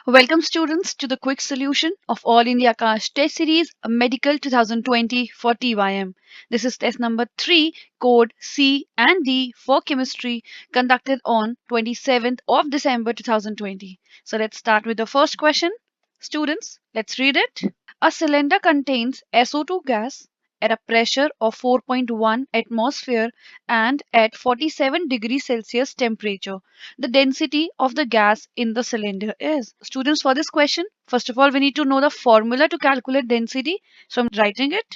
Welcome students to the quick solution of All India Caste Test Series Medical 2020 for TYM. This is test number 3, code C and D for chemistry, conducted on 27th of December 2020. So let's start with the first question. Students, let's read it. A cylinder contains SO2 gas at a pressure of 4.1 atmosphere and at 47 degrees Celsius temperature. The density of the gas in the cylinder is. Students, for this question, first of all, we need to know the formula to calculate density. So I'm writing it.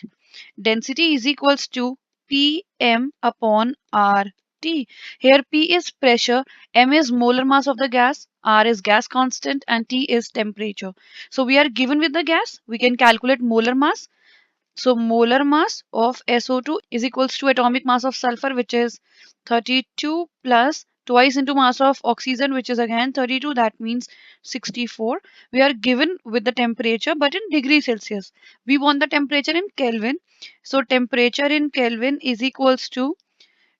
Density is equals to Pm upon RT. Here P is pressure, M is molar mass of the gas, R is gas constant, and T is temperature. So we are given with the gas, we can calculate molar mass. So molar mass of SO2 is equals to atomic mass of sulfur, which is 32 plus twice into mass of oxygen, which is again 32. That means 64. We are given with the temperature, but in degree Celsius. We want the temperature in Kelvin. So temperature in Kelvin is equals to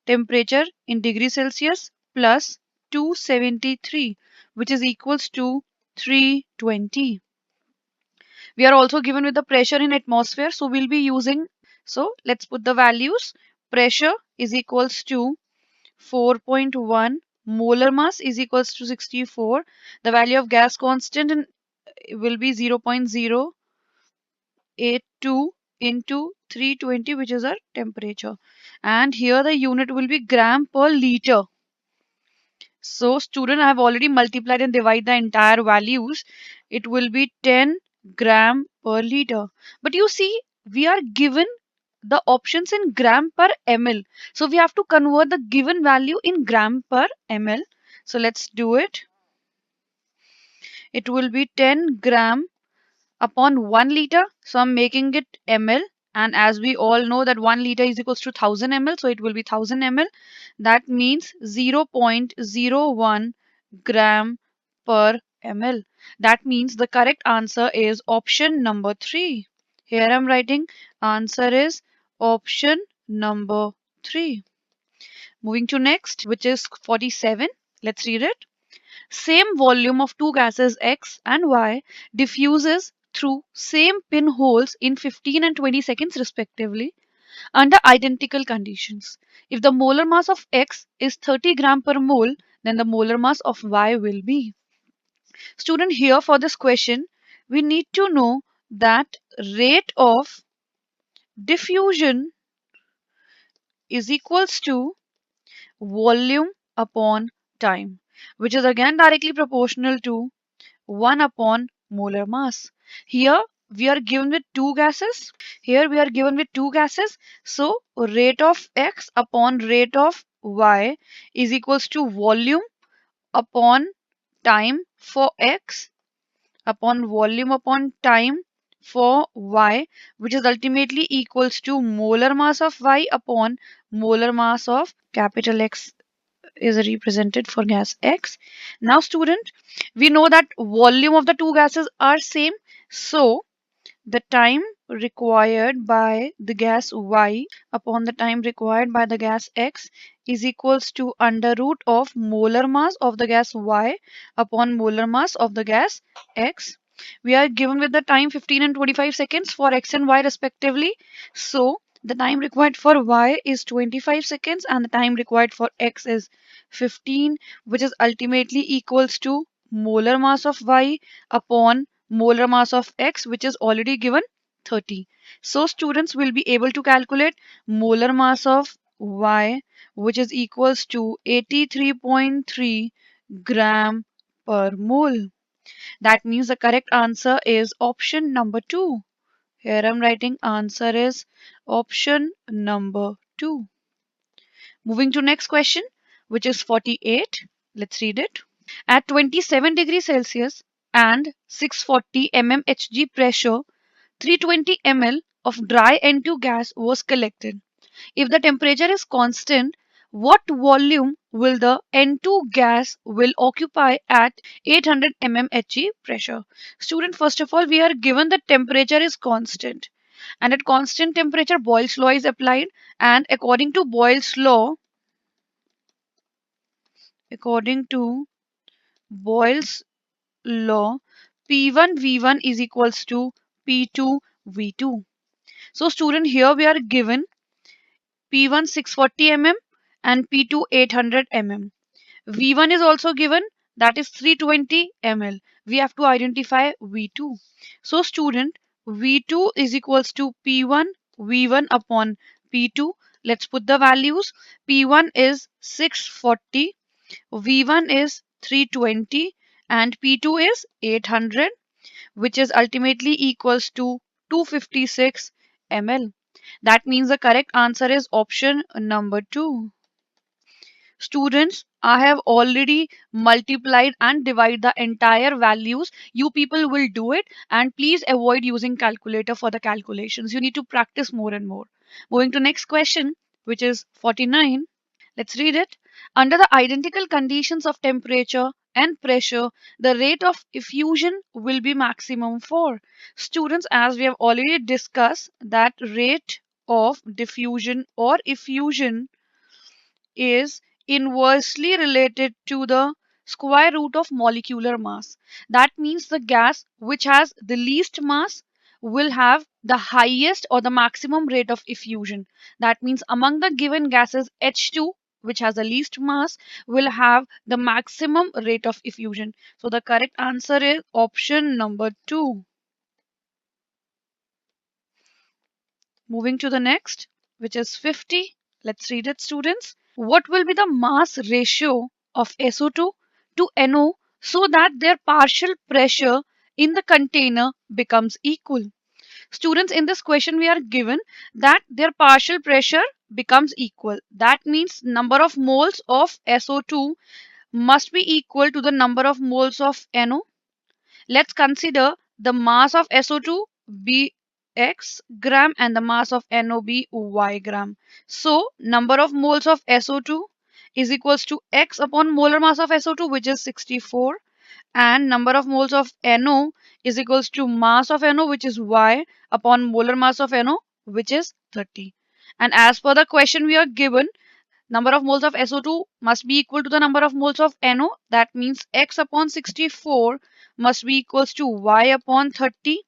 temperature in degree Celsius plus 273, which is equals to 320. We are also given with the pressure in atmosphere, so we'll be using, so let's put the values. Pressure is equals to 4.1, molar mass is equals to 64, the value of gas constant will be 0.082 into 320, which is our temperature, and here the unit will be gram per liter. So student, I have already multiplied and divide the entire values. It will be 10 gram per liter. But you see, we are given the options in gram per ml. So we have to convert the given value in gram per ml. So let's do it. It will be 10 gram upon 1 liter. So I'm making it ml. And as we all know that 1 liter is equals to 1000 ml. So it will be 1000 ml. That means 0.01 gram per ml. That means the correct answer is option number 3. Here I'm writing answer is option number 3. Moving to next, which is 47. Let's read it. Same volume of two gases X and Y diffuses through same pinholes in 15 and 20 seconds respectively under identical conditions. If the molar mass of X is 30 gram per mole, then the molar mass of Y will be. Student, here for this question, we need to know that rate of diffusion is equals to volume upon time, which is again directly proportional to 1 upon molar mass. Here we are given with two gases. Here we are given with two gases. So rate of X upon rate of Y is equals to volume upon time for X upon volume upon time for Y, which is ultimately equals to molar mass of Y upon molar mass of capital X is represented for gas X. Now student, we know that volume of the two gases are same. So the time required by the gas Y upon the time required by the gas X is equals to under root of molar mass of the gas Y upon molar mass of the gas X. We are given with the time 15 and 25 seconds for X and Y respectively. So the time required for Y is 25 seconds and the time required for X is 15, which is ultimately equals to molar mass of Y upon molar mass of X, which is already given 30. So students will be able to calculate molar mass of Y, which is equals to 83.3 gram per mole. That means the correct answer is option number 2. Here I'm writing answer is option number 2. Moving to next question, which is 48. Let's read it. At 27 degrees Celsius and 640 mmHg pressure, 320 ml of dry N2 gas was collected. If the temperature is constant, what volume will the N2 gas will occupy at 800 mmHg pressure? Student, first of all, we are given the temperature is constant. And at constant temperature, Boyle's law is applied. And according to Boyle's law, P1 V1 is equals to P2 V2. So student, here we are given P1 640 mm and P2 800 mm. V1 is also given, that is 320 ml. We have to identify V2. So student, V2 is equals to P1 V1 upon P2. Let's put the values. P1 is 640, V1 is 320 and P2 is 800, which is ultimately equals to 256 ml. That means the correct answer is option number 2. Students, I have already multiplied and divided the entire values. You people will do it, and please avoid using calculator for the calculations. You need to practice more and more. Moving to next question, which is 49. Let's read it. Under the identical conditions of temperature and pressure, the rate of effusion will be maximum for. Students, as we have already discussed, that rate of diffusion or effusion is inversely related to the square root of molecular mass. That means the gas which has the least mass will have the highest or the maximum rate of effusion. That means among the given gases, H2, which has the least mass, will have the maximum rate of effusion. So the correct answer is option number 2. Moving to the next, which is 50. Let's read it, students. What will be the mass ratio of SO2 to NO so that their partial pressure in the container becomes equal? Students, in this question we are given that their partial pressure becomes equal. That means number of moles of SO2 must be equal to the number of moles of NO. Let's consider the mass of SO2 be x gram and the mass of NO be y gram. So number of moles of SO2 is equals to x upon molar mass of SO2, which is 64, and number of moles of NO is equals to mass of NO, which is y, upon molar mass of NO, which is 30. And as per the question we are given, number of moles of SO2 must be equal to the number of moles of NO. That means x upon 64 must be equals to y upon 30.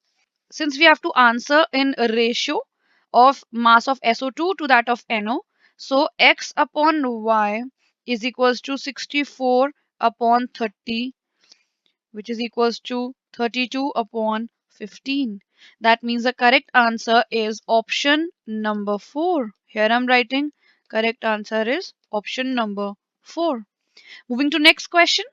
Since we have to answer in a ratio of mass of SO2 to that of NO, so x upon y is equals to 64 upon 30, which is equals to 32 upon 15. That means the correct answer is option number 4. Here I'm writing correct answer is option number 4. Moving to next question.